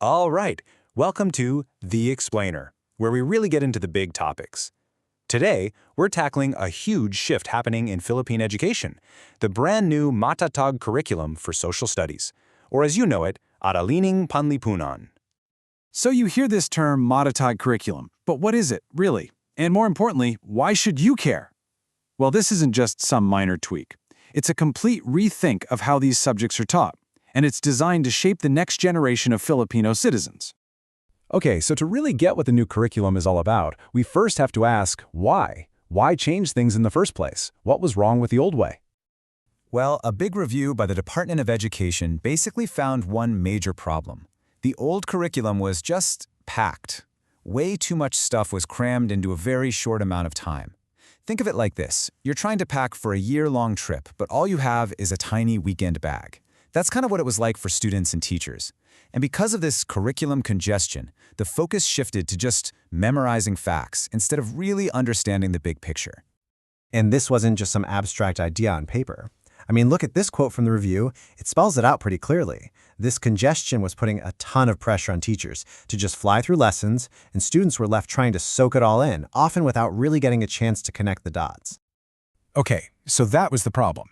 All right, welcome to The Explainer, where we really get into the big topics. Today, we're tackling a huge shift happening in Philippine education, the brand new Matatag curriculum for social studies, or as you know it, Aralining Panlipunan. So you hear this term Matatag curriculum, but what is it, really? And more importantly, why should you care? Well, this isn't just some minor tweak. It's a complete rethink of how these subjects are taught, and it's designed to shape the next generation of Filipino citizens. Okay, so to really get what the new curriculum is all about, we first have to ask, why? Why change things in the first place? What was wrong with the old way? Well, a big review by the Department of Education basically found one major problem. The old curriculum was just packed. Way too much stuff was crammed into a very short amount of time. Think of it like this. You're trying to pack for a year-long trip, but all you have is a tiny weekend bag. That's kind of what it was like for students and teachers. And because of this curriculum congestion, the focus shifted to just memorizing facts instead of really understanding the big picture. And this wasn't just some abstract idea on paper. I mean, look at this quote from the review. It spells it out pretty clearly. This congestion was putting a ton of pressure on teachers to just fly through lessons, and students were left trying to soak it all in, often without really getting a chance to connect the dots. Okay, so that was the problem.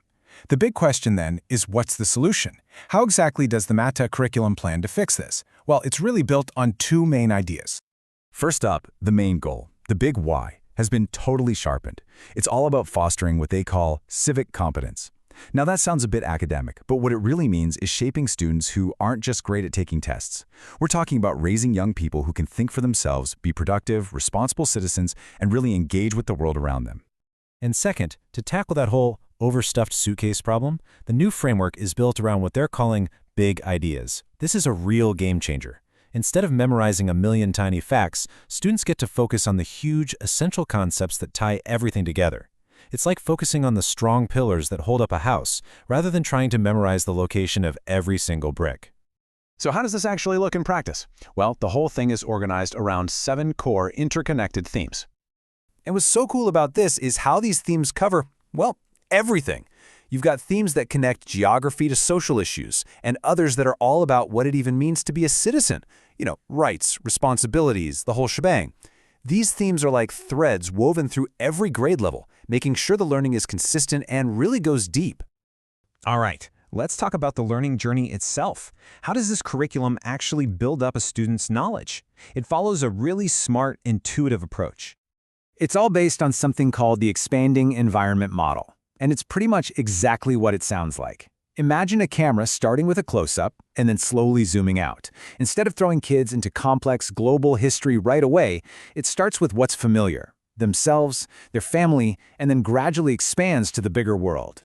The big question then is, what's the solution? How exactly does the MATA curriculum plan to fix this? Well, it's really built on two main ideas. First up, the main goal, the big why, has been totally sharpened. It's all about fostering what they call civic competence. Now that sounds a bit academic, but what it really means is shaping students who aren't just great at taking tests. We're talking about raising young people who can think for themselves, be productive, responsible citizens, and really engage with the world around them. And second, to tackle that whole overstuffed suitcase problem, the new framework is built around what they're calling big ideas. This is a real game changer. Instead of memorizing a million tiny facts, students get to focus on the huge, essential concepts that tie everything together. It's like focusing on the strong pillars that hold up a house, rather than trying to memorize the location of every single brick. So how does this actually look in practice? Well, the whole thing is organized around 7 core interconnected themes. And what's so cool about this is how these themes cover, well, everything. You've got themes that connect geography to social issues, and others that are all about what it even means to be a citizen. Rights, responsibilities, the whole shebang. These themes are like threads woven through every grade level, making sure the learning is consistent and really goes deep. All right, let's talk about the learning journey itself. How does this curriculum actually build up a student's knowledge? It follows a really smart, intuitive approach. It's all based on something called the expanding environment model, and it's pretty much exactly what it sounds like. Imagine a camera starting with a close-up and then slowly zooming out. Instead of throwing kids into complex global history right away, it starts with what's familiar, themselves, their family, and then gradually expands to the bigger world.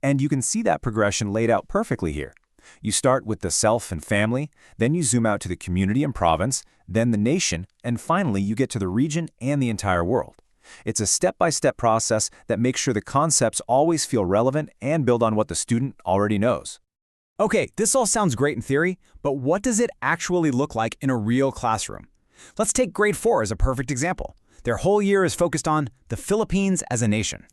And you can see that progression laid out perfectly here. You start with the self and family, then you zoom out to the community and province, then the nation, and finally you get to the region and the entire world. It's a step-by-step process that makes sure the concepts always feel relevant and build on what the student already knows. Okay, this all sounds great in theory, but what does it actually look like in a real classroom? Let's take grade 4 as a perfect example. Their whole year is focused on the Philippines as a nation.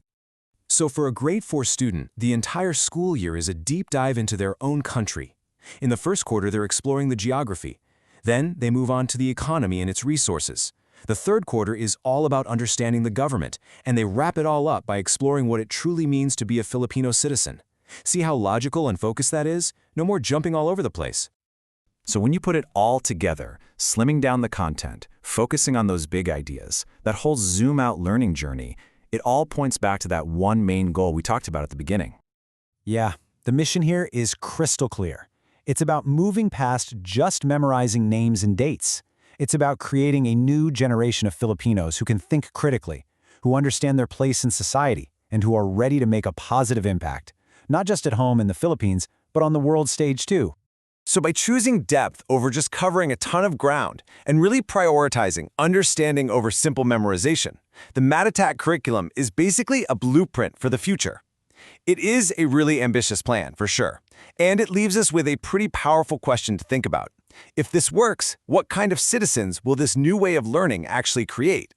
So for a grade 4 student, the entire school year is a deep dive into their own country. In the first quarter, they're exploring the geography. Then they move on to the economy and its resources. The third quarter is all about understanding the government, and they wrap it all up by exploring what it truly means to be a Filipino citizen. See how logical and focused that is? No more jumping all over the place. So when you put it all together, slimming down the content, focusing on those big ideas, that whole zoom-out learning journey, it all points back to that one main goal we talked about at the beginning. Yeah, the mission here is crystal clear. It's about moving past just memorizing names and dates. It's about creating a new generation of Filipinos who can think critically, who understand their place in society, and who are ready to make a positive impact, not just at home in the Philippines, but on the world stage too. So by choosing depth over just covering a ton of ground and really prioritizing understanding over simple memorization, the Matatag curriculum is basically a blueprint for the future. It is a really ambitious plan, for sure, and it leaves us with a pretty powerful question to think about. If this works, what kind of citizens will this new way of learning actually create?